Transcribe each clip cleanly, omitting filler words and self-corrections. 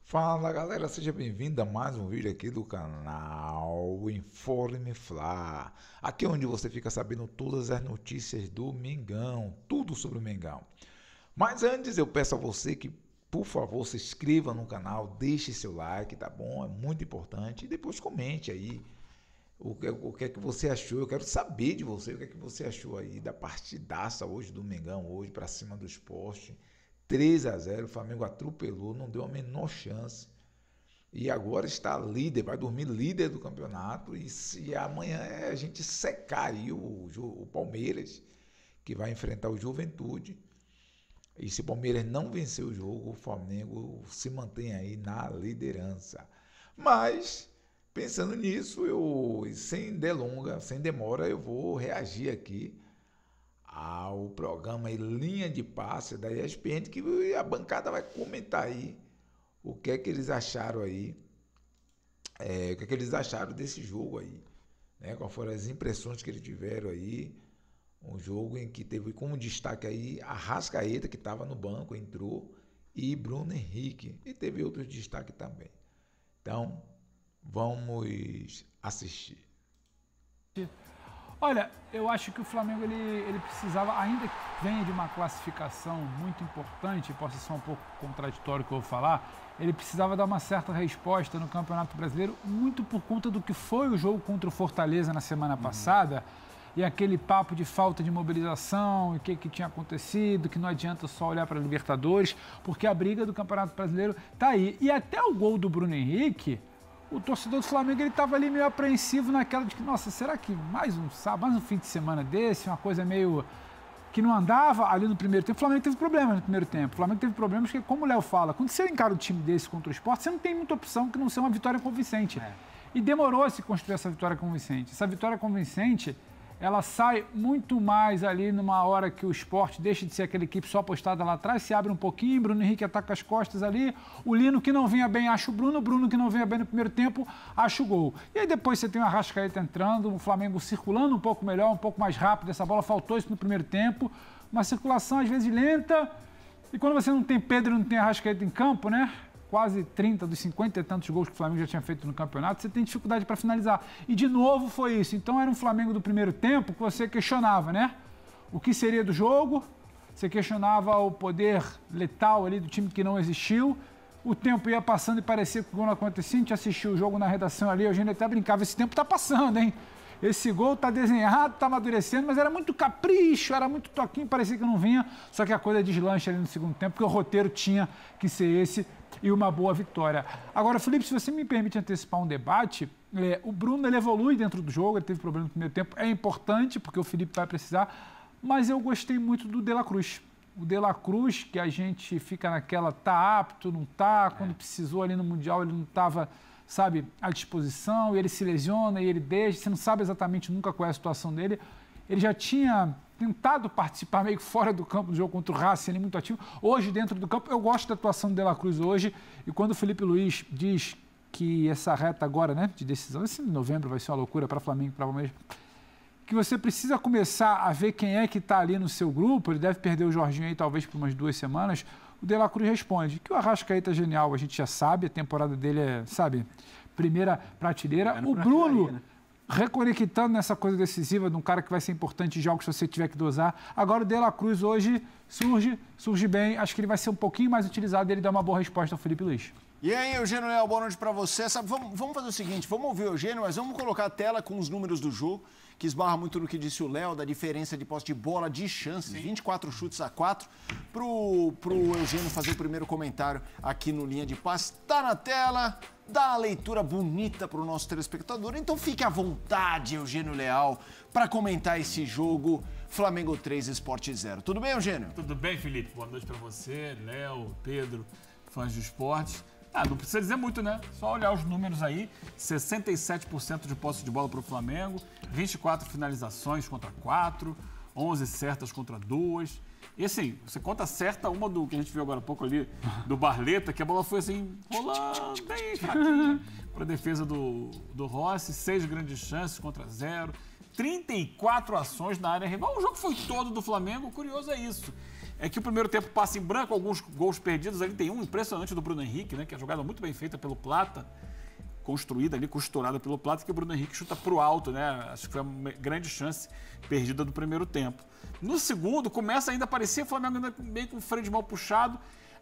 Fala galera, seja bem-vindo a mais um vídeo aqui do canal Informe Fla. Aqui é onde você fica sabendo todas as notícias do Mengão, tudo sobre o Mengão. Mas antes eu peço a você que, por favor, se inscreva no canal, deixe seu like, tá bom? É muito importante. E depois comente aí o que é que você achou. Eu quero saber de você o que é que você achou aí da partidaça hoje do Mengão, hoje para cima do Sport. 3-0, o Flamengo atropelou, não deu a menor chance. E agora está líder, vai dormir líder do campeonato. E se amanhã a gente secar aí o Palmeiras, que vai enfrentar o Juventude. E se o Palmeiras não vencer o jogo, o Flamengo se mantém aí na liderança. Mas, pensando nisso, sem delonga, sem demora, eu vou reagir aqui ao programa Linha de Passe da ESPN, que a bancada vai comentar aí o que é que eles acharam aí, o que é que eles acharam desse jogo aí, né? Quais foram as impressões que eles tiveram aí, um jogo em que teve como destaque aí Arrascaeta, que estava no banco, entrou, e Bruno Henrique, e teve outros destaques também. Então, vamos assistir. Olha, eu acho que o Flamengo ele precisava, ainda que venha de uma classificação muito importante, possa ser um pouco contraditório o que eu vou falar, ele precisava dar uma certa resposta no Campeonato Brasileiro, muito por conta do que foi o jogo contra o Fortaleza na semana passada, e aquele papo de falta de mobilização, e o que tinha acontecido, que não adianta só olhar para a Libertadores, porque a briga do Campeonato Brasileiro está aí. E até o gol do Bruno Henrique, o torcedor do Flamengo ele estava ali meio apreensivo naquela de que, nossa, será que mais um sábado, mais um fim de semana desse, uma coisa meio que não andava ali no primeiro tempo. O Flamengo teve problemas no primeiro tempo. O Flamengo teve problemas porque, como o Léo fala, quando você encara um time desse contra o Sport, você não tem muita opção que não ser uma vitória convincente. E demorou a se construir essa vitória convincente. Essa vitória convincente, ela sai muito mais ali numa hora que o Sport deixa de ser aquela equipe só apostada lá atrás, se abre um pouquinho, Bruno Henrique ataca as costas ali, o Lino que não vinha bem acha o Bruno que não vinha bem no primeiro tempo acha o gol. E aí depois você tem o Arrascaeta entrando, o Flamengo circulando um pouco melhor, um pouco mais rápido, essa bola faltou isso no primeiro tempo, uma circulação às vezes lenta, e quando você não tem Pedro e não tem Arrascaeta em campo, né? Quase 30 dos 50 e tantos gols que o Flamengo já tinha feito no campeonato, você tem dificuldade para finalizar. E de novo foi isso. Então era um Flamengo do primeiro tempo que você questionava, né? O que seria do jogo, você questionava o poder letal ali do time que não existiu. O tempo ia passando e parecia que o gol não acontecia. A gente assistiu o jogo na redação ali, a gente até brincava, esse tempo tá passando, hein? Esse gol tá desenhado, tá amadurecendo, mas era muito capricho, era muito toquinho, parecia que não vinha. Só que a coisa deslancha ali no segundo tempo, porque o roteiro tinha que ser esse e uma boa vitória. Agora, Felipe, se você me permite antecipar um debate, o Bruno ele evolui dentro do jogo, ele teve problema no primeiro tempo, é importante, porque o Felipe vai precisar, mas eu gostei muito do De La Cruz. O De La Cruz, que a gente fica naquela, tá apto, não tá, quando precisou ali no Mundial ele não estava, sabe, à disposição, e ele se lesiona, e ele deixa, você não sabe exatamente nunca qual é a situação dele. Ele já tinha tentado participar meio que fora do campo do jogo contra o Racing, ele muito ativo. Hoje, dentro do campo, eu gosto da atuação do De La Cruz hoje, e quando o Felipe Luiz diz que essa reta agora, né, de decisão, esse novembro vai ser uma loucura para Flamengo e para o Palmeiras, que você precisa começar a ver quem é que está ali no seu grupo, ele deve perder o Jorginho aí talvez por umas 2 semanas, o De La Cruz responde que o Arrascaeta é genial, a gente já sabe, a temporada dele é, sabe, primeira prateleira. O Bruno, né, reconectando nessa coisa decisiva de um cara que vai ser importante em jogos se você tiver que dosar. Agora o De La Cruz hoje surge bem, acho que ele vai ser um pouquinho mais utilizado e ele dá uma boa resposta ao Felipe Luiz. E aí, Eugênio Léo, boa noite pra você. Sabe, vamos fazer o seguinte, vamos ouvir o Eugênio, mas vamos colocar a tela com os números do jogo, que esbarra muito no que disse o Léo, da diferença de posse de bola, de chances, 24 chutes a 4, pro Eugênio fazer o primeiro comentário aqui no Linha de Passe. Tá na tela, dá uma leitura bonita pro nosso telespectador, então fique à vontade, Eugênio Leal, para comentar esse jogo Flamengo 3, Sport 0. Tudo bem, Eugênio? Tudo bem, Felipe? Boa noite para você, Léo, Pedro, fãs do esporte. Não precisa dizer muito, né? Só olhar os números aí. 67% de posse de bola para o Flamengo, 24 finalizações contra 4, 11 certas contra 2. E assim, você conta certa uma do que a gente viu agora há pouco ali, do Barleta, que a bola foi assim, rolando bem fraquinha para a defesa do Rossi, 6 grandes chances contra 0. 34 ações na área rival. O jogo foi todo do Flamengo, o curioso é isso. é que o primeiro tempo passa em branco, alguns gols perdidos. Ali tem um impressionante do Bruno Henrique, né? Que é a jogada muito bem feita pelo Plata, construída ali, costurada pelo Plata, que o Bruno Henrique chuta pro alto, né? Acho que foi uma grande chance perdida do primeiro tempo. No segundo, começa ainda a aparecer, o Flamengo ainda meio com o freio de mão puxado.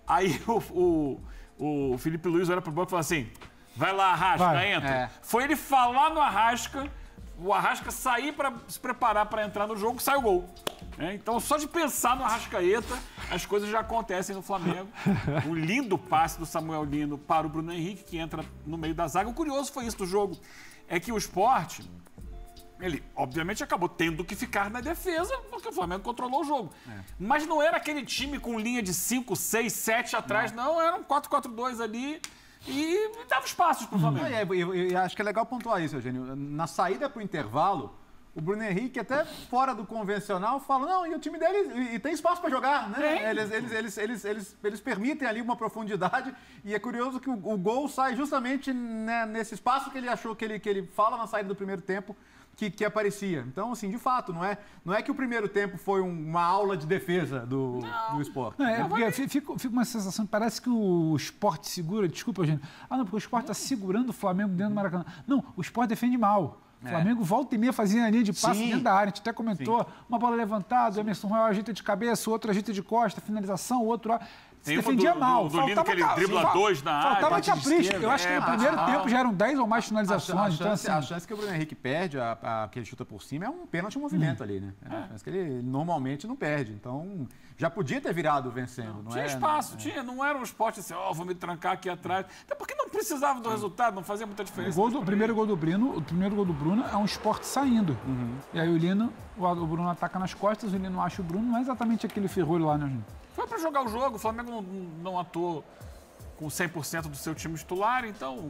Aí o Felipe Luiz olha pro banco e fala assim, vai lá, Arrasca, entra. Foi ele falar no Arrasca, o Arrasca sair para se preparar para entrar no jogo, sai o gol. Então, só de pensar no Arrascaeta, as coisas já acontecem no Flamengo. Um lindo passe do Samuel Lino para o Bruno Henrique, que entra no meio da zaga. O curioso foi isso do jogo, é que o Sport, ele obviamente acabou tendo que ficar na defesa, porque o Flamengo controlou o jogo. Mas não era aquele time com linha de 5, 6, 7 atrás, não. Era um 4-4-2 ali e dava espaços para o Flamengo. E acho que é legal pontuar isso, Eugênio. Na saída para o intervalo, o Bruno Henrique, até fora do convencional, fala, não, e o time dele e tem espaço para jogar, né? Eles permitem ali uma profundidade e é curioso que o gol sai justamente, né, nesse espaço que ele achou que ele fala na saída do primeiro tempo que aparecia. Então, assim, de fato, não é que o primeiro tempo foi uma aula de defesa do Sport. Porque fica uma sensação, parece que o Sport segura, desculpa, gente. Porque o Sport está segurando o Flamengo dentro do Maracanã. Não, o Sport defende mal. O Flamengo volta e meia fazia a linha de passe dentro da área. A gente até comentou, uma bola levantada, o Emerson Royal ajeita de cabeça, o outro ajeita de costa, finalização, o outro... Se defendia mal. Do Lino que ele dribla 2 na área. Faltava capricho. Eu acho que no primeiro tempo já eram 10 ou mais finalizações. A chance que o Bruno Henrique perde, que ele chuta por cima, é um pênalti em movimento ali, né? É uma chance que ele normalmente não perde. Então, já podia ter virado vencendo. Tinha espaço, tinha. Não era um Sport assim, vou me trancar aqui atrás. Até porque não precisava do resultado, não fazia muita diferença. O primeiro gol do Bruno é um Sport saindo. E aí o Bruno ataca nas costas, o Lino acha o Bruno. Não é exatamente aquele ferrolho lá, né, gente? Foi para jogar o jogo, o Flamengo não atuou com 100% do seu time titular, então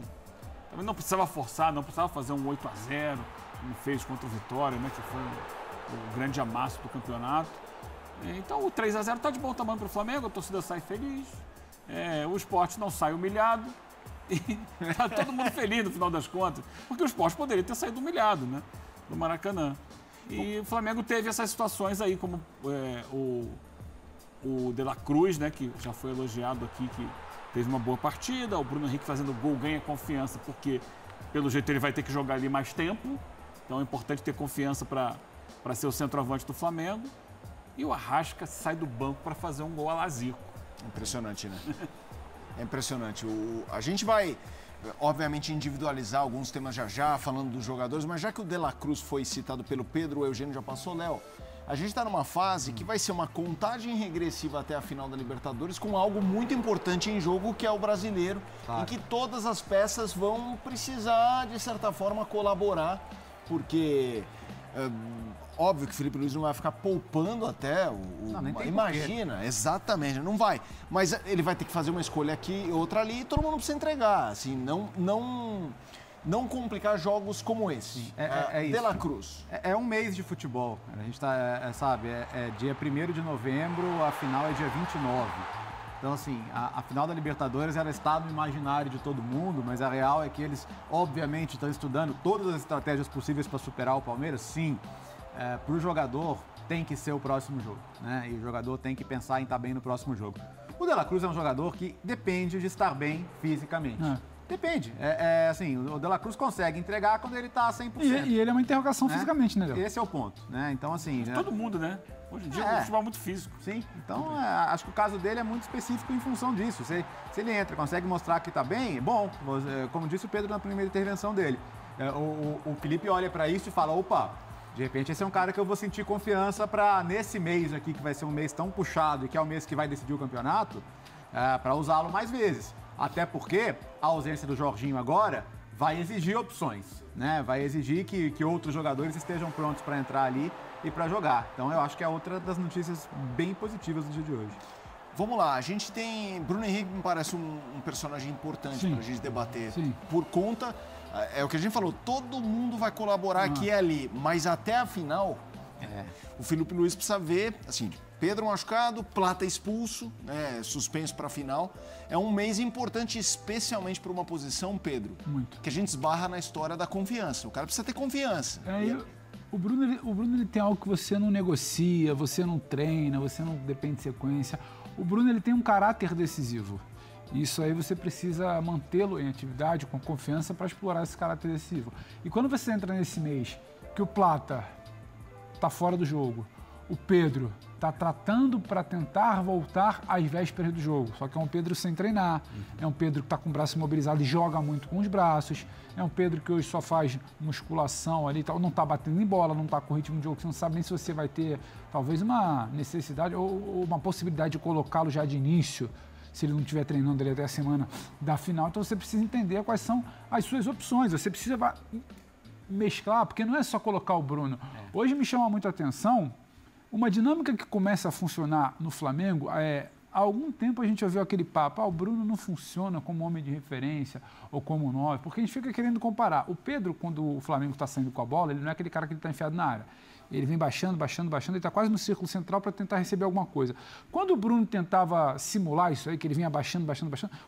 também não precisava forçar, não precisava fazer um 8-0, como fez contra o Vitória, né, que foi o grande amasso do campeonato. Então o 3-0 está de bom tamanho para o Flamengo, a torcida sai feliz, o Sport não sai humilhado e está todo mundo feliz no final das contas, porque o Sport poderia ter saído humilhado, né, do Maracanã. E o Flamengo teve essas situações aí, como o De La Cruz, né, que já foi elogiado aqui, que fez uma boa partida. O Bruno Henrique fazendo gol ganha confiança, porque pelo jeito ele vai ter que jogar ali mais tempo. Então é importante ter confiança para ser o centroavante do Flamengo. E o Arrasca sai do banco para fazer um gol a la Zico. Impressionante, né? É impressionante. A gente vai, obviamente, individualizar alguns temas já, falando dos jogadores, mas já que o De La Cruz foi citado pelo Pedro, o Eugênio já passou, Léo. A gente está numa fase que vai ser uma contagem regressiva até a final da Libertadores com algo muito importante em jogo, que é o Brasileiro, em que todas as peças vão precisar, de certa forma, colaborar, porque óbvio que o Felipe Luiz não vai ficar poupando até imagina, exatamente, não vai. Mas ele vai ter que fazer uma escolha aqui e outra ali e todo mundo precisa entregar, assim, não complicar jogos como esse. É isso. De La Cruz. É um mês de futebol. A gente está, dia 1º de novembro, a final é dia 29. Então, assim, a final da Libertadores, ela está no imaginário de todo mundo, mas a real é que eles, obviamente, estão estudando todas as estratégias possíveis para superar o Palmeiras. Sim, para o jogador tem que ser o próximo jogo, né? E o jogador tem que pensar em estar bem no próximo jogo. O De La Cruz é um jogador que depende de estar bem fisicamente. Depende. Assim, o De La Cruz consegue entregar quando ele está 100%. E ele é uma interrogação fisicamente, né, Léo? Esse é o ponto, né? Então, assim... Todo mundo, né? Hoje em dia o futebol é muito físico. Sim. Então, acho que o caso dele é muito específico em função disso. Se ele entra, consegue mostrar que está bem, bom, como disse o Pedro na primeira intervenção dele. O Felipe olha para isso e fala, opa, de repente esse é um cara que eu vou sentir confiança para, nesse mês aqui, que vai ser um mês tão puxado e que é o mês que vai decidir o campeonato, para usá-lo mais vezes. Até porque a ausência do Jorginho agora vai exigir opções, né? Vai exigir que outros jogadores estejam prontos para entrar ali e para jogar. Então eu acho que é outra das notícias bem positivas do dia de hoje. Vamos lá, a gente tem... Bruno Henrique me parece um personagem importante para a gente debater. Por conta... É o que a gente falou, todo mundo vai colaborar aqui e ali, mas até a final, o Felipe Luiz precisa ver, assim... Pedro machucado, Plata expulso, né, suspenso para a final. É um mês importante, especialmente para uma posição, Pedro, que a gente esbarra na história da confiança. O cara precisa ter confiança. O Bruno ele tem algo que você não negocia, você não treina, você não depende de sequência. O Bruno ele tem um caráter decisivo. Isso aí você precisa mantê-lo em atividade, com confiança, para explorar esse caráter decisivo. E quando você entra nesse mês que o Plata está fora do jogo, o Pedro está tratando para tentar voltar às vésperas do jogo, só que é um Pedro sem treinar, é um Pedro que está com o braço imobilizado e joga muito com os braços, é um Pedro que hoje só faz musculação ali, não está batendo em bola, não está com ritmo de jogo, você não sabe nem se você vai ter talvez uma necessidade ou uma possibilidade de colocá-lo já de início, se ele não estiver treinando ali até a semana da final. Então você precisa entender quais são as suas opções, você precisa mesclar, porque não é só colocar o Bruno. Hoje me chama muito a atenção uma dinâmica que começa a funcionar no Flamengo. Há algum tempo a gente ouviu aquele papo, o Bruno não funciona como homem de referência ou como 9, porque a gente fica querendo comparar. O Pedro, quando o Flamengo está saindo com a bola, ele não é aquele cara que está enfiado na área. Ele vem baixando, ele está quase no círculo central para tentar receber alguma coisa. Quando o Bruno tentava simular isso aí, que ele vinha baixando,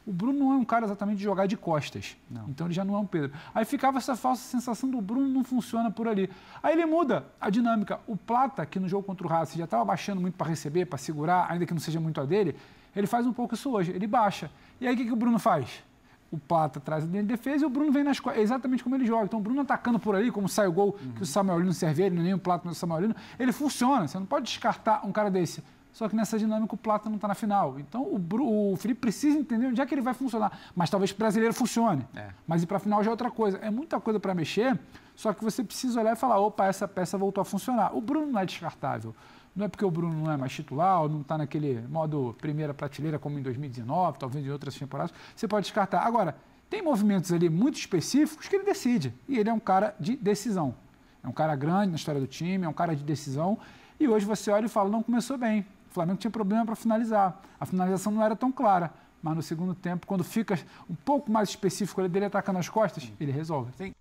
o Bruno não é um cara exatamente de jogar de costas. Não. Então ele já não é um Pedro. Aí ficava essa falsa sensação do Bruno não funciona por ali. Aí ele muda a dinâmica. O Plata, que no jogo contra o Racing já estava baixando muito para receber, para segurar, ainda que não seja muito a dele, ele faz um pouco isso hoje, ele baixa. E aí o que o Bruno faz? O Plata traz a linha de defesa e o Bruno vem nas costas. É exatamente como ele joga. Então o Bruno atacando por ali, como sai o gol que o Samuel Lino serve ele, nem o Plata nem o Samuel Lino, ele funciona. Você não pode descartar um cara desse. Só que nessa dinâmica o Plata não está na final. Então o Felipe precisa entender onde é que ele vai funcionar. Mas talvez o brasileiro funcione. Mas ir para a final já é outra coisa. É muita coisa para mexer, só que você precisa olhar e falar, opa, essa peça voltou a funcionar. O Bruno não é descartável. Não é porque o Bruno não é mais titular, ou não está naquele modo primeira prateleira como em 2019, talvez em outras temporadas, você pode descartar. Agora, tem movimentos ali muito específicos que ele decide. E ele é um cara de decisão. É um cara grande na história do time, é um cara de decisão. E hoje você olha e fala, não começou bem. O Flamengo tinha problema para finalizar. A finalização não era tão clara. Mas no segundo tempo, quando fica um pouco mais específico ali dele atacando as costas, ele resolve. Sim.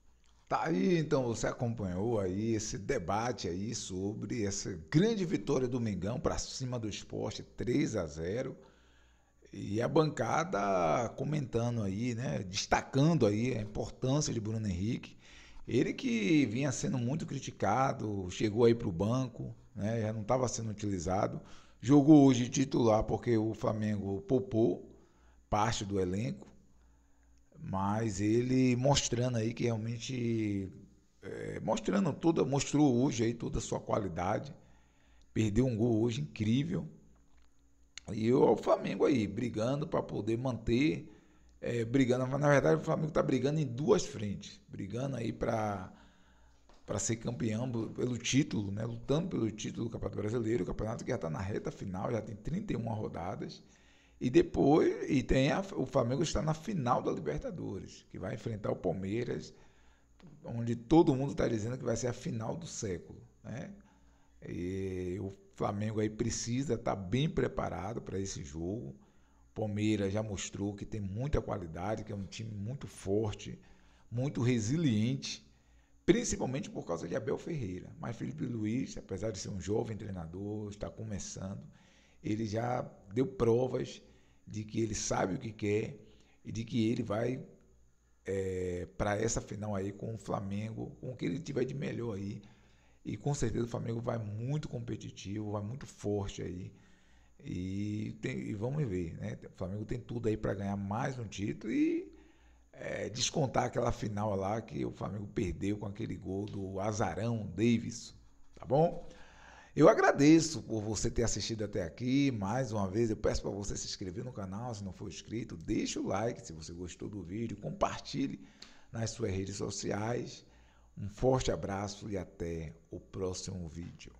Tá aí, então você acompanhou aí esse debate aí sobre essa grande vitória do Mengão para cima do Sport, 3-0, e a bancada comentando aí, né, destacando aí a importância de Bruno Henrique, ele que vinha sendo muito criticado, chegou aí para o banco, né, já não estava sendo utilizado, jogou hoje titular porque o Flamengo poupou parte do elenco, mas ele mostrando aí que realmente mostrou hoje aí toda a sua qualidade, perdeu um gol hoje incrível, e o Flamengo aí brigando para poder manter, na verdade o Flamengo está brigando em duas frentes, brigando aí para ser campeão pelo título, né, lutando pelo título do Campeonato Brasileiro, o campeonato que já está na reta final, já tem 31 rodadas, e depois o Flamengo está na final da Libertadores, que vai enfrentar o Palmeiras, onde todo mundo está dizendo que vai ser a final do século, né? E o Flamengo aí precisa estar bem preparado para esse jogo. O Palmeiras já mostrou que tem muita qualidade, que é um time muito forte, muito resiliente, principalmente por causa de Abel Ferreira. Mas Felipe Luiz, apesar de ser um jovem treinador, está começando, ele já deu provas de que ele sabe o que quer e de que ele vai para essa final aí com o Flamengo, com o que ele tiver de melhor aí. E com certeza o Flamengo vai muito competitivo, vai muito forte aí. E vamos ver, né? O Flamengo tem tudo aí para ganhar mais um título e descontar aquela final lá que o Flamengo perdeu com aquele gol do Azarão Davis, tá bom? Eu agradeço por você ter assistido até aqui. Mais uma vez, eu peço para você se inscrever no canal, se não for inscrito. Deixa o like se você gostou do vídeo. Compartilhe nas suas redes sociais. Um forte abraço e até o próximo vídeo.